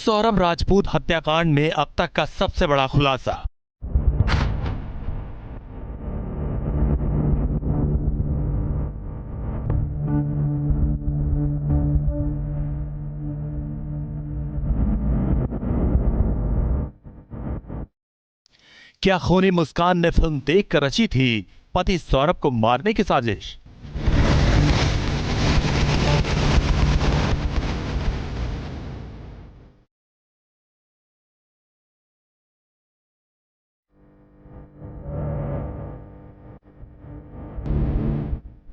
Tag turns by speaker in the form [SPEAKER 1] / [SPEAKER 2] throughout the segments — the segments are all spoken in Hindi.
[SPEAKER 1] सौरभ राजपूत हत्याकांड में अब तक का सबसे बड़ा खुलासा। क्या खूनी मुस्कान ने फिल्म देखकर रची थी पति सौरभ को मारने की साजिश?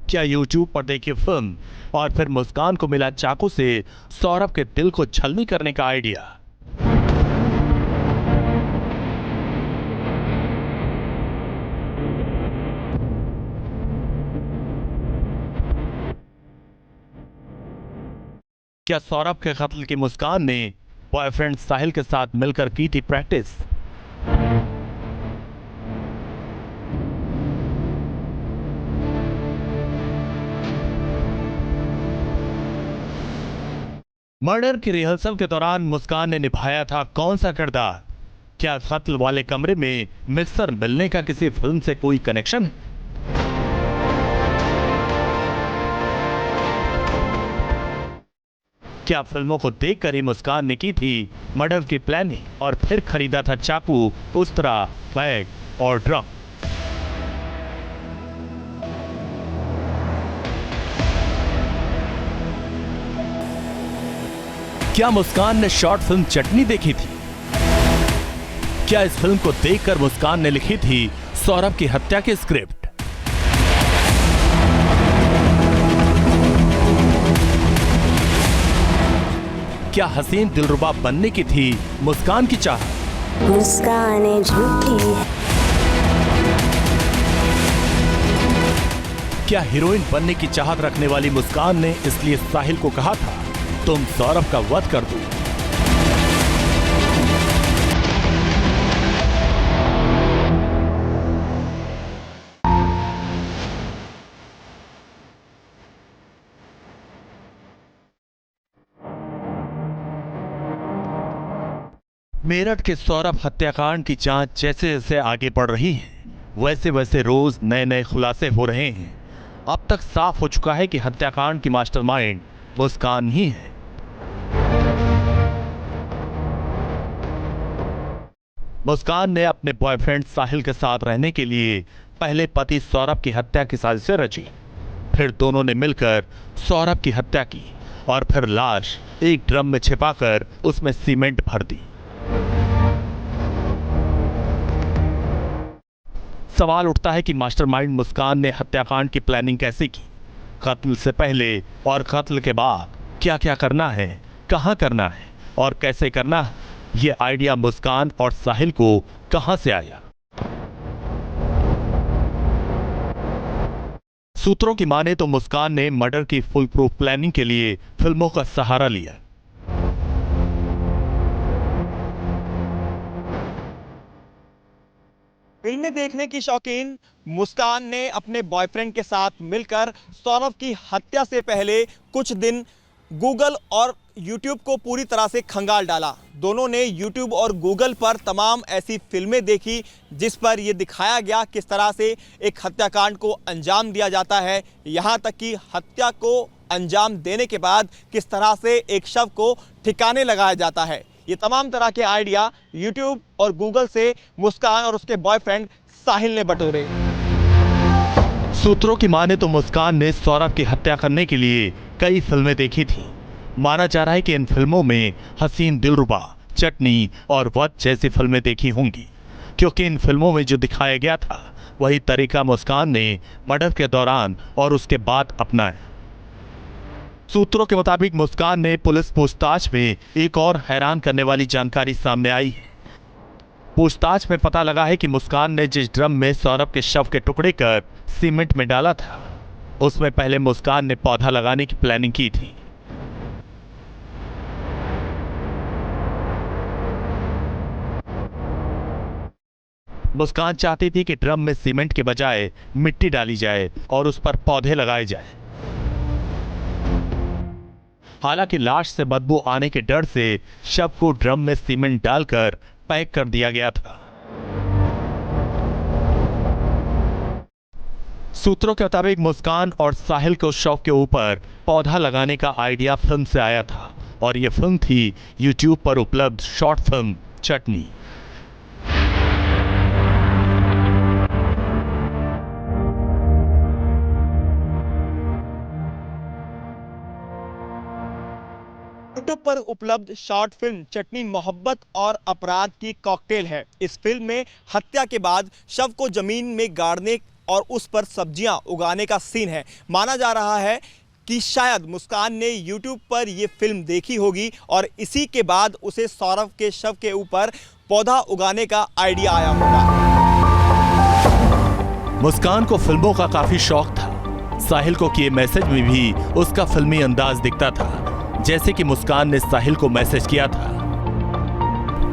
[SPEAKER 1] क्या YouTube पर देखी फिल्म और फिर मुस्कान को मिला चाकू से सौरभ के दिल को छलनी करने का आइडिया? क्या सौरभ के कत्ल की मुस्कान ने बॉयफ्रेंड साहिल के साथ मिलकर की थी प्रैक्टिस? मर्डर की रिहर्सल के दौरान मुस्कान ने निभाया था कौन सा किरदार? क्या कत्ल वाले कमरे में मिक्सर मिलने का किसी फिल्म से कोई कनेक्शन? क्या फिल्मों को देखकर ही मुस्कान ने की थी मर्डर की प्लानिंग और फिर खरीदा था चाकू, उस्तरा, बैग और ड्रम? क्या मुस्कान ने शॉर्ट फिल्म चटनी देखी थी? क्या इस फिल्म को देखकर मुस्कान ने लिखी थी सौरभ की हत्या की स्क्रिप्ट? क्या हसीन दिलरुबा बनने की थी मुस्कान की चाहत?
[SPEAKER 2] मुस्कान झूठी है।
[SPEAKER 1] क्या हीरोइन बनने की चाहत रखने वाली मुस्कान ने इसलिए साहिल को कहा था तुम सौरभ का वध कर दो? मेरठ के सौरभ हत्याकांड की जांच जैसे जैसे आगे बढ़ रही है वैसे वैसे रोज नए नए खुलासे हो रहे हैं। अब तक साफ हो चुका है कि हत्याकांड की मास्टरमाइंड मुस्कान ही है। मुस्कान ने अपने बॉयफ्रेंड साहिल के साथ रहने के लिए पहले पति सौरभ की हत्या की साजिशें रची, फिर दोनों ने मिलकर सौरभ की हत्या की और फिर लाश एक ड्रम में छिपाकर उसमें सीमेंट भर दी। सवाल उठता है कि मास्टरमाइंड मुस्कान ने हत्याकांड की प्लानिंग कैसे की? कत्ल से पहले और कत्ल के बाद क्या क्या करना है, कहां करना है और कैसे करना है? ये आइडिया मुस्कान और साहिल को कहां से आया? सूत्रों की माने तो मुस्कान ने मर्डर की फुल प्रूफ प्लानिंग के लिए फिल्मों का सहारा लिया।
[SPEAKER 3] फिल्में देखने की शौकीन मुस्कान ने अपने बॉयफ्रेंड के साथ मिलकर सौरभ की हत्या से पहले कुछ दिन गूगल और यूट्यूब को पूरी तरह से खंगाल डाला। दोनों ने यूट्यूब और गूगल पर तमाम ऐसी फिल्में देखी जिस पर यह दिखाया गया किस तरह से एक हत्याकांड को अंजाम दिया जाता है, यहाँ तक कि हत्या को अंजाम देने के बाद किस तरह से एक शव को ठिकाने लगाया जाता है। ये तमाम तरह के आइडिया YouTube और Google से मुस्कान और उसके बॉयफ्रेंड साहिल ने बटोरे।
[SPEAKER 1] सूत्रों की माने तो मुस्कान ने सौरभ की हत्या करने के लिए कई फिल्में देखी थी। माना जा रहा है कि इन फिल्मों में हसीन दिलरुबा, चटनी और वध जैसी फिल्में देखी होंगी, क्योंकि इन फिल्मों में जो दिखाया गया था वही तरीका मुस्कान ने मर्डर के दौरान और उसके बाद अपनाया। सूत्रों के मुताबिक मुस्कान ने पुलिस पूछताछ में एक और हैरान करने वाली जानकारी सामने आई है। पूछताछ में पता लगा है कि मुस्कान ने जिस ड्रम में सौरभ के शव के टुकड़े कर सीमेंट में डाला था उसमें पहले मुस्कान ने पौधा लगाने की प्लानिंग की थी। मुस्कान चाहती थी कि ड्रम में सीमेंट के बजाय मिट्टी डाली जाए और उस पर पौधे लगाए जाए। हालांकि लाश से बदबू आने के डर से शव को ड्रम में सीमेंट डालकर पैक कर दिया गया था। सूत्रों के मुताबिक मुस्कान और साहिल को शव के ऊपर पौधा लगाने का आइडिया फिल्म से आया था और यह फिल्म थी यूट्यूब पर उपलब्ध शॉर्ट फिल्म चटनी।
[SPEAKER 3] यूट्यूब पर उपलब्ध शॉर्ट फिल्म चटनी मोहब्बत और अपराध की कॉकटेल है। इस फिल्म में हत्या के बाद शव को जमीन में गाड़ने और उस पर सब्जियां उगाने का सीन है। माना जा रहा है कि शायद मुस्कान ने यूट्यूब पर यह फिल्म देखी होगी और इसी के बाद उसे सौरभ के शव के ऊपर पौधा उगाने का आइडिया आया होगा।
[SPEAKER 1] मुस्कान को फिल्मों का काफी शौक था। साहिल को किए मैसेज में भी उसका फिल्मी अंदाज दिखता था। जैसे कि मुस्कान ने साहिल को मैसेज किया था,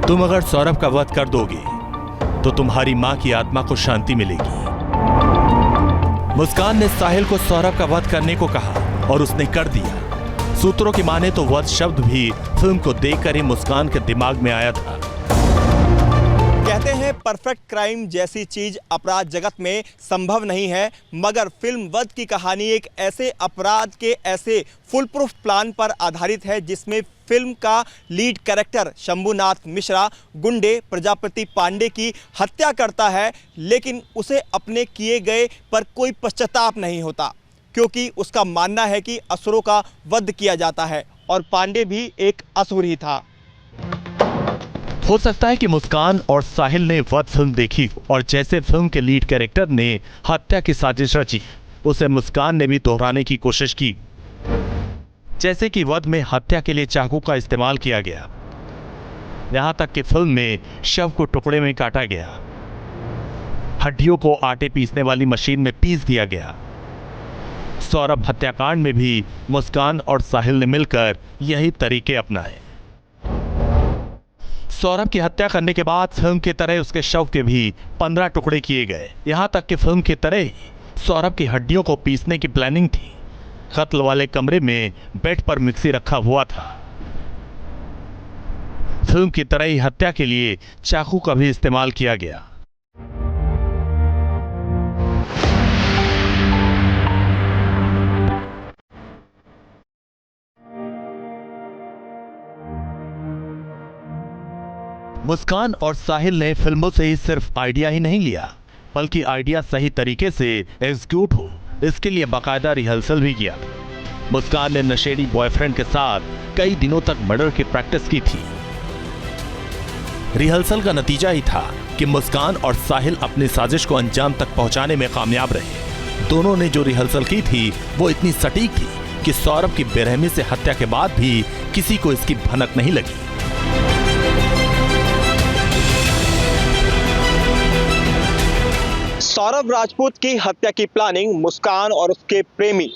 [SPEAKER 1] तुम अगर सौरभ का वध कर दोगे तो तुम्हारी मां की आत्मा को शांति मिलेगी। मुस्कान ने साहिल को सौरभ का वध करने को कहा और उसने कर दिया। सूत्रों की माने तो वध शब्द भी फिल्म को देखकर ही मुस्कान के दिमाग में आया था।
[SPEAKER 3] कहते हैं परफेक्ट क्राइम जैसी चीज अपराध जगत में संभव नहीं है, मगर फिल्म वध की कहानी एक ऐसे अपराध के ऐसे फुल प्रूफ प्लान पर आधारित है जिसमें फिल्म का लीड कैरेक्टर शंभुनाथ मिश्रा गुंडे प्रजापति पांडे की हत्या करता है, लेकिन उसे अपने किए गए पर कोई पश्चाताप नहीं होता, क्योंकि उसका मानना है कि असुरों का वध किया जाता है और पांडे भी एक असुर ही था।
[SPEAKER 1] हो सकता है कि मुस्कान और साहिल ने वध फिल्म देखी हो और जैसे फिल्म के लीड कैरेक्टर ने हत्या की साजिश रची, उसे मुस्कान ने भी दोहराने की कोशिश की। जैसे कि वध में हत्या के लिए चाकू का इस्तेमाल किया गया, यहां तक कि फिल्म में शव को टुकड़े में काटा गया, हड्डियों को आटे पीसने वाली मशीन में पीस दिया गया। सौरभ हत्याकांड में भी मुस्कान और साहिल ने मिलकर यही तरीके अपनाए। सौरभ की हत्या करने के बाद फिल्म की तरह उसके शव के भी 15 टुकड़े किए गए। यहां तक कि फिल्म की तरह ही सौरभ की हड्डियों को पीसने की प्लानिंग थी। कत्ल वाले कमरे में बेड पर मिक्सी रखा हुआ था। फिल्म की तरह ही हत्या के लिए चाकू का भी इस्तेमाल किया गया। मुस्कान और साहिल ने फिल्मों से ही सिर्फ आइडिया ही नहीं लिया, बल्कि आइडिया सही तरीके से एग्जीक्यूट हो, इसके लिए बाकायदा रिहर्सल भी किया। मुस्कान ने नशेड़ी बॉयफ्रेंड के साथ कई दिनों तक मर्डर की प्रैक्टिस की थी। रिहर्सल का नतीजा ही था कि मुस्कान और साहिल अपनी साजिश को अंजाम तक पहुंचाने में कामयाब रहे। दोनों ने जो रिहर्सल की थी वो इतनी सटीक थी कि सौरभ की बेरहमी से हत्या के बाद भी किसी को इसकी भनक नहीं लगी।
[SPEAKER 3] सौरभ राजपूत की हत्या की प्लानिंग मुस्कान और उसके प्रेमी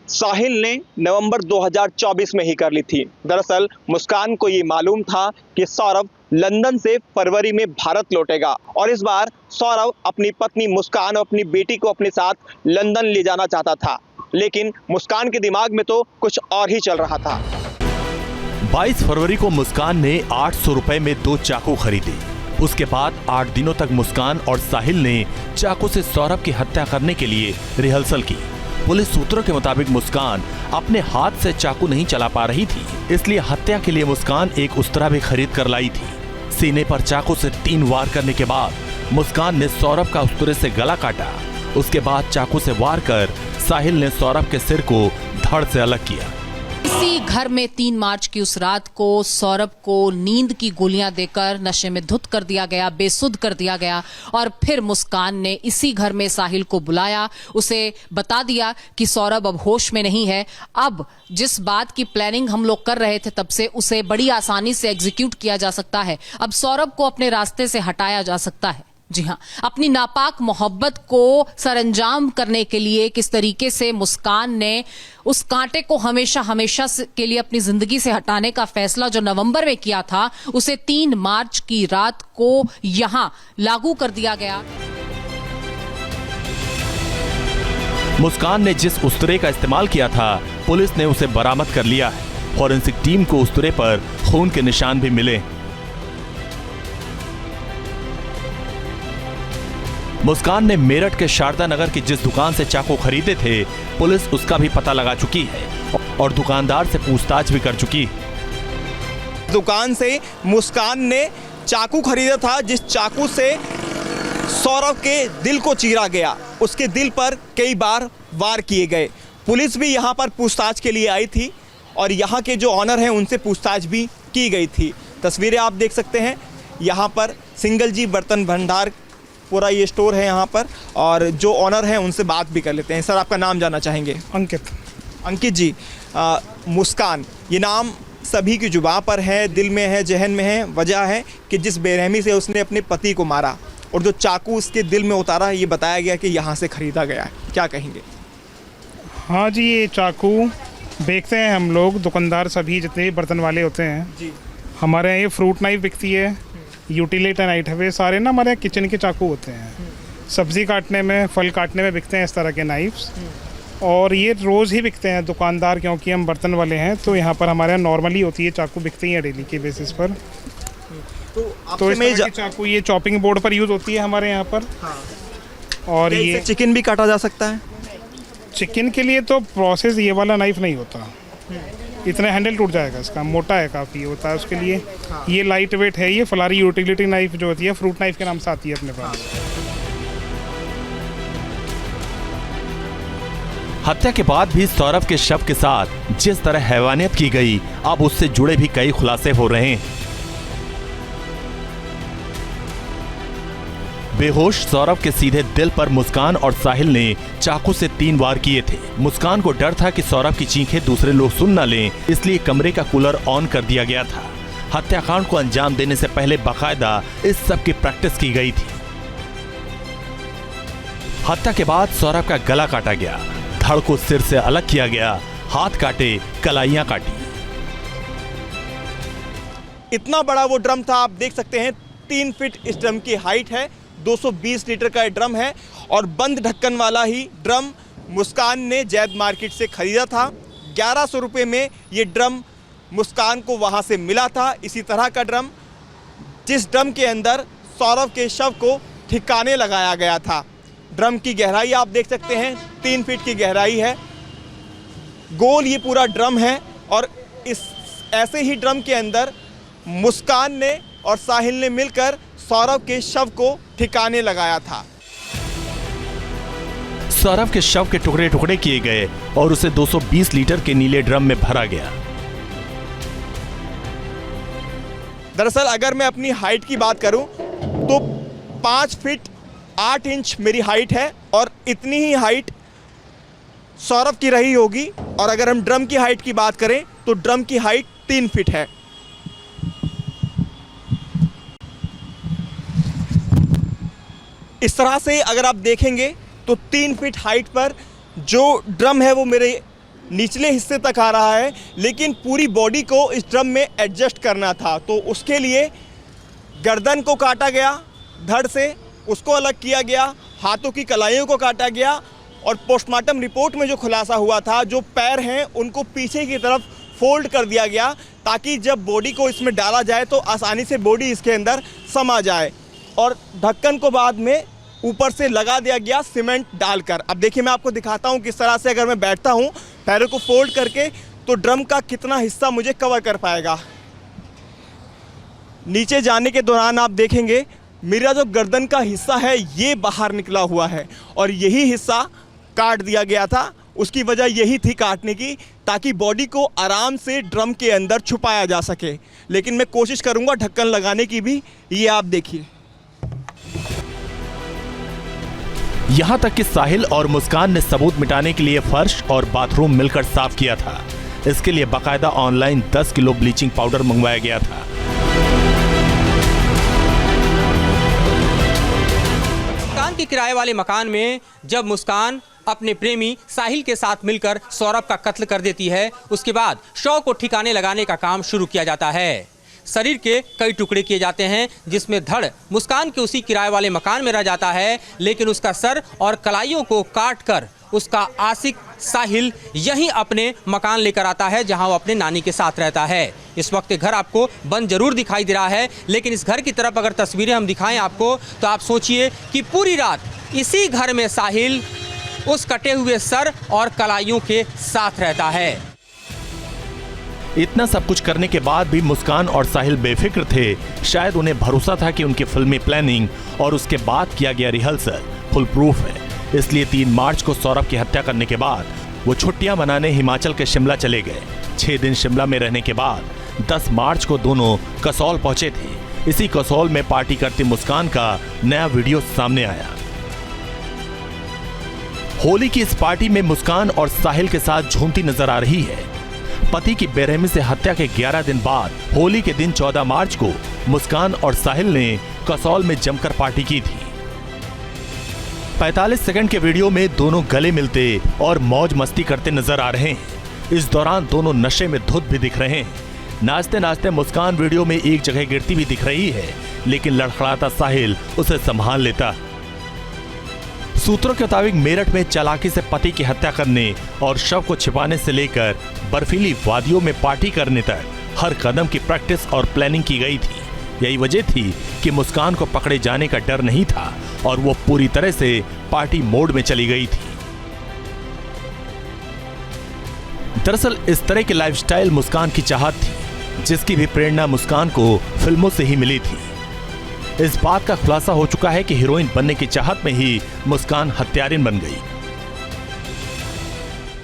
[SPEAKER 3] साहिल ने नवंबर 2024 में ही कर ली थी। दरअसल मुस्कान को ये मालूम था कि सौरभ लंदन से फरवरी में भारत लौटेगा और इस बार सौरभ अपनी पत्नी मुस्कान और अपनी बेटी को अपने साथ लंदन ले जाना चाहता था, लेकिन मुस्कान के दिमाग में तो कुछ और ही चल रहा था।
[SPEAKER 1] 22 फरवरी को मुस्कान ने 800 रुपए में 2 चाकू खरीदे। उसके बाद 8 दिनों तक मुस्कान और साहिल ने चाकू से सौरभ की हत्या करने के लिए रिहर्सल की। पुलिस सूत्रों के मुताबिक मुस्कान अपने हाथ से चाकू नहीं चला पा रही थी, इसलिए हत्या के लिए मुस्कान एक उस्तरा भी खरीद कर लाई थी। सीने पर चाकू से 3 वार करने के बाद मुस्कान ने सौरभ का उस्तरे से गला काटा। उसके बाद चाकू से वार कर साहिल ने सौरभ के सिर को धड़ से अलग किया।
[SPEAKER 4] इसी घर में 3 मार्च की उस रात को सौरभ को नींद की गोलियां देकर नशे में धुत कर दिया गया, बेसुध कर दिया गया और फिर मुस्कान ने इसी घर में साहिल को बुलाया, उसे बता दिया कि सौरभ अब होश में नहीं है। अब जिस बात की प्लानिंग हम लोग कर रहे थे तब से उसे बड़ी आसानी से एग्जीक्यूट किया जा सकता है। अब सौरभ को अपने रास्ते से हटाया जा सकता है। जी हाँ, अपनी नापाक मोहब्बत को सरंजाम करने के लिए किस तरीके से मुस्कान ने उस कांटे को हमेशा हमेशा के लिए अपनी जिंदगी से हटाने का फैसला जो नवंबर में किया था, उसे 3 मार्च की रात को यहां लागू कर दिया गया।
[SPEAKER 1] मुस्कान ने जिस उस्तरे का इस्तेमाल किया था, पुलिस ने उसे बरामद कर लिया है। फॉरेंसिक टीम को उस तुरे पर खून के निशान भी मिले। मुस्कान ने मेरठ के शारदा नगर की जिस दुकान से चाकू खरीदे थे, पुलिस उसका भी पता लगा चुकी है और दुकानदार से पूछताछ भी कर चुकी है।
[SPEAKER 3] दुकान से मुस्कान ने चाकू खरीदा था, जिस चाकू से सौरभ के दिल को चीरा गया। उसके दिल पर कई बार वार किए गए। पुलिस भी यहाँ पर पूछताछ के लिए आई थी और यहाँ के जो ऑनर हैं उनसे पूछताछ भी की गई थी। तस्वीरें आप देख सकते हैं। यहाँ पर सिंगल जी बर्तन भंडार पूरा ये स्टोर है यहाँ पर, और जो ऑनर हैं उनसे बात भी कर लेते हैं। सर, आपका नाम जानना चाहेंगे? अंकित जी, मुस्कान ये नाम सभी की जुबान पर है, दिल में है, जहन में है। वजह है कि जिस बेरहमी से उसने अपने पति को मारा और जो चाकू उसके दिल में उतारा, ये बताया गया कि यहाँ से खरीदा गया है। क्या कहेंगे?
[SPEAKER 5] हाँ जी, ये चाकू बेचते हैं हम लोग, दुकानदार सभी जितने बर्तन वाले होते हैं
[SPEAKER 3] जी।
[SPEAKER 5] हमारे यहाँ ये फ्रूट नाइफ बिकती है, यूटिलिटी नाइफ है, सारे ना हमारे यहाँ किचन के चाकू होते हैं। सब्ज़ी काटने में, फल काटने में बिकते हैं इस तरह के नाइफ्स, और ये रोज़ ही बिकते हैं दुकानदार, क्योंकि हम बर्तन वाले हैं तो यहाँ पर हमारे यहाँ नॉर्मली होती है, चाकू बिकते ही हैं डेली के बेसिस पर। तो इस तरह की चाकू ये चॉपिंग बोर्ड पर यूज़ होती है हमारे यहाँ पर।
[SPEAKER 3] हाँ।
[SPEAKER 5] और ये
[SPEAKER 3] चिकन भी काटा जा सकता है?
[SPEAKER 5] चिकन के लिए तो प्रोसेस ये वाला नाइफ नहीं होता, इतना हैंडल टूट जाएगा इसका, मोटा है काफ़ी होता है उसके लिए।
[SPEAKER 3] हाँ।
[SPEAKER 5] ये लाइट वेट है, ये फलारी यूटिलिटी नाइफ जो होती है फ्रूट नाइफ के नाम से आती है अपने पास।
[SPEAKER 1] हत्या के बाद भी सौरभ के शव के साथ जिस तरह हैवानियत की गई, अब उससे जुड़े भी कई खुलासे हो रहे हैं। बेहोश सौरभ के सीधे दिल पर मुस्कान और साहिल ने चाकू से 3 वार किए थे। मुस्कान को डर था कि सौरभ की चीखें दूसरे लोग सुन न लें, इसलिए कमरे का कूलर ऑन कर दिया गया था। हत्याकांड को अंजाम देने से पहले बाकायदा इस सब की प्रैक्टिस की गई थी। हत्या के बाद सौरभ का गला काटा गया, धड़ को सिर से अलग किया गया, हाथ काटे, कलाइयां काटी।
[SPEAKER 3] इतना बड़ा वो ड्रम था, आप देख सकते हैं 3 फीट इस ड्रम की हाइट है, 220 लीटर का ये ड्रम है और बंद ढक्कन वाला ही ड्रम मुस्कान ने जैद मार्केट से खरीदा था। 1100 रुपये में ये ड्रम मुस्कान को वहाँ से मिला था। इसी तरह का ड्रम, जिस ड्रम के अंदर सौरभ के शव को ठिकाने लगाया गया था। ड्रम की गहराई आप देख सकते हैं, 3 फीट की गहराई है। गोल ये पूरा ड्रम है और इस ऐसे ही ड्रम के अंदर मुस्कान ने और साहिल ने मिलकर सौरभ के शव को ठिकाने लगाया था।
[SPEAKER 1] सौरभ के शव के टुकड़े टुकड़े किए गए और उसे 220 लीटर के नीले ड्रम में भरा गया।
[SPEAKER 3] दरअसल अगर मैं अपनी हाइट की बात करूं तो 5 फीट 8 इंच मेरी हाइट है और इतनी ही हाइट सौरभ की रही होगी। और अगर हम ड्रम की हाइट की बात करें तो ड्रम की हाइट 3 फीट है। इस तरह से अगर आप देखेंगे तो 3 फीट हाइट पर जो ड्रम है वो मेरे निचले हिस्से तक आ रहा है, लेकिन पूरी बॉडी को इस ड्रम में एडजस्ट करना था, तो उसके लिए गर्दन को काटा गया, धड़ से उसको अलग किया गया, हाथों की कलाइयों को काटा गया और पोस्टमार्टम रिपोर्ट में जो खुलासा हुआ था, जो पैर हैं उनको पीछे की तरफ फोल्ड कर दिया गया ताकि जब बॉडी को इसमें डाला जाए तो आसानी से बॉडी इसके अंदर समा जाए। और ढक्कन को बाद में ऊपर से लगा दिया गया सीमेंट डालकर। अब देखिए मैं आपको दिखाता हूँ किस तरह से अगर मैं बैठता हूँ पैरों को फोल्ड करके तो ड्रम का कितना हिस्सा मुझे कवर कर पाएगा। नीचे जाने के दौरान आप देखेंगे मेरा जो गर्दन का हिस्सा है ये बाहर निकला हुआ है और यही हिस्सा काट दिया गया था। उसकी वजह यही थी काटने की, ताकि बॉडी को आराम से ड्रम के अंदर छुपाया जा सके। लेकिन मैं कोशिश करूँगा ढक्कन लगाने की भी। ये आप देखिए।
[SPEAKER 1] यहां तक कि साहिल और मुस्कान ने सबूत मिटाने के लिए फर्श और बाथरूम मिलकर साफ किया था। इसके लिए बाकायदा ऑनलाइन 10 किलो ब्लीचिंग पाउडर मंगवाया गया था।
[SPEAKER 6] मुस्कान के किराए वाले मकान में जब मुस्कान अपने प्रेमी साहिल के साथ मिलकर सौरभ का कत्ल कर देती है, उसके बाद शव को ठिकाने लगाने का काम शुरू किया जाता है। शरीर के कई टुकड़े किए जाते हैं, जिसमें धड़ मुस्कान के उसी किराए वाले मकान में रह जाता है, लेकिन उसका सर और कलाइयों को काट कर उसका आशिक साहिल यहीं अपने मकान लेकर आता है, जहां वो अपने नानी के साथ रहता है। इस वक्त घर आपको बंद जरूर दिखाई दे रहा है, लेकिन इस घर की तरफ अगर तस्वीरें हम दिखाएं आपको, तो आप सोचिए कि पूरी रात इसी घर में साहिल उस कटे हुए सर और कलाइयों के साथ रहता है।
[SPEAKER 1] इतना सब कुछ करने के बाद भी मुस्कान और साहिल बेफिक्र थे। शायद उन्हें भरोसा था कि उनकी फिल्मी प्लानिंग और उसके बाद किया गया रिहर्सल फुल प्रूफ है। इसलिए 3 मार्च को सौरभ की हत्या करने के बाद वो छुट्टियां मनाने हिमाचल के शिमला चले गए। 6 दिन शिमला में रहने के बाद 10 मार्च को दोनों कसौल पहुंचे थे। इसी कसौल में पार्टी करती मुस्कान का नया वीडियो सामने आया। होली की इस पार्टी में मुस्कान और साहिल के साथ झूमती नजर आ रही है। पति की बेरहमी से हत्या के 11 दिन बाद होली के दिन 14 मार्च को मुस्कान और साहिल ने कसौल में जमकर पार्टी की थी। 45 सेकंड के वीडियो में दोनों गले मिलते और मौज मस्ती करते नजर आ रहे हैं। इस दौरान दोनों नशे में धुत भी दिख रहे हैं। नाचते नाचते मुस्कान वीडियो में एक जगह गिरती भी दिख रही है, लेकिन लड़खड़ाता साहिल उसे संभाल लेता। सूत्रों के मुताबिक मेरठ में चालाकी से पति की हत्या करने और शव को छिपाने से लेकर बर्फीली वादियों में पार्टी करने तक हर कदम की प्रैक्टिस और प्लानिंग की गई थी। यही वजह थी कि मुस्कान को पकड़े जाने का डर नहीं था और वो पूरी तरह से पार्टी मोड में चली गई थी। दरअसल इस तरह की लाइफस्टाइल मुस्कान की चाहत थी, जिसकी भी प्रेरणा मुस्कान को फिल्मों से ही मिली थी। इस बात का खुलासा हो चुका है कि हीरोइन बनने की चाहत में ही मुस्कान हत्यारिन बन गई।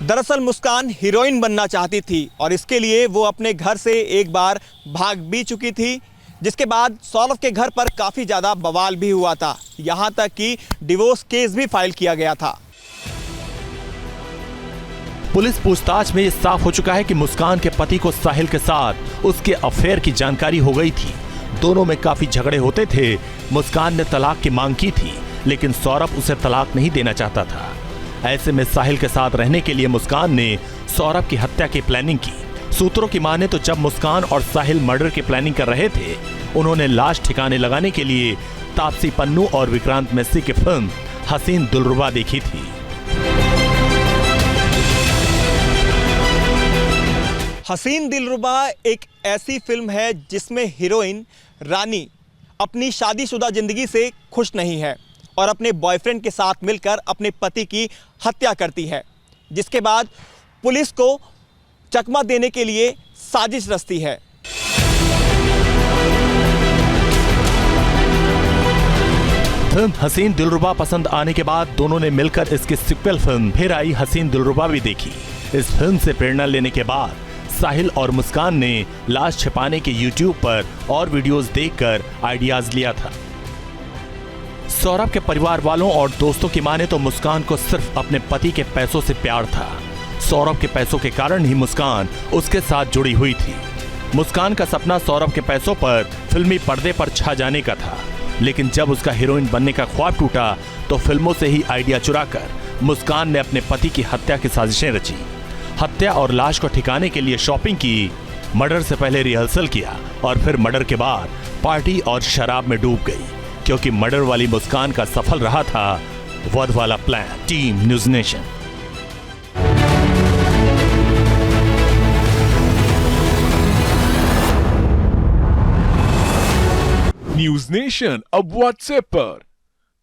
[SPEAKER 3] दरअसल मुस्कान हीरोइन बनना चाहती थी और इसके लिए वो अपने घर से एक बार भाग भी चुकी थी, जिसके बाद सौरभ के घर पर काफी ज्यादा बवाल भी हुआ था। यहां तक कि डिवोर्स केस भी फाइल किया गया था।
[SPEAKER 1] पुलिस पूछताछ में यह साफ हो चुका है कि मुस्कान के पति को साहिल के साथ उसके अफेयर की जानकारी हो गई थी। दोनों में काफी झगड़े होते थे। मुस्कान ने तलाक की मांग की थी, लेकिन सौरभ उसे तलाक नहीं देना चाहता था। ऐसे में साहिल के साथ रहने के लिए मुस्कान ने सौरभ की हत्या की प्लानिंग की। सूत्रों की माने तो जब मुस्कान और साहिल मर्डर की प्लानिंग कर रहे थे, उन्होंने लाश ठिकाने लगाने के लिए तापसी पन्नू और विक्रांत मैसी की फिल्म हसीन दिलरुबा देखी थी।
[SPEAKER 3] हसीन दिलरुबा एक ऐसी फिल्म है जिसमें हीरोइन रानी अपनी शादीशुदा जिंदगी से खुश नहीं है और अपने बॉयफ्रेंड के साथ मिलकर अपने पति की हत्या करती है, जिसके बाद पुलिस को चकमा देने के लिए साजिश रचती है।
[SPEAKER 1] फिल्म हसीन दिलरुबा पसंद आने के बाद दोनों ने मिलकर इसकी सिक्वल फिल्म फिर आई हसीन दिलरुबा भी देखी। इस फिल्म से प्रेरणा लेने के बाद साहिल और मुस्कान ने लाश छिपाने के YouTube पर और वीडियोस देखकर आइडियाज लिया था। सौरभ के परिवार वालों और दोस्तों की माने तो मुस्कान को सिर्फ अपने पति के पैसों से प्यार था। सौरभ के पैसों के कारण ही मुस्कान उसके साथ जुड़ी हुई थी। मुस्कान का सपना सौरभ के पैसों पर फिल्मी पर्दे पर छा जाने का था, लेकिन जब उसका हीरोइन बनने का ख्वाब टूटा तो फिल्मों से ही आइडिया चुराकर मुस्कान ने अपने पति की हत्या की साजिशें रची। हत्या और लाश को ठिकाने के लिए शॉपिंग की, मर्डर से पहले रिहर्सल किया और फिर मर्डर के बाद पार्टी और शराब में डूब गई, क्योंकि मर्डर वाली मुस्कान का सफल रहा था वध वाला plan. Team news nation.
[SPEAKER 7] News nation अब व्हाट्सएप पर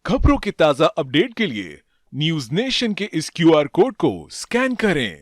[SPEAKER 7] खबरों के ताजा अपडेट के लिए न्यूज नेशन के इस QR कोड को स्कैन करें।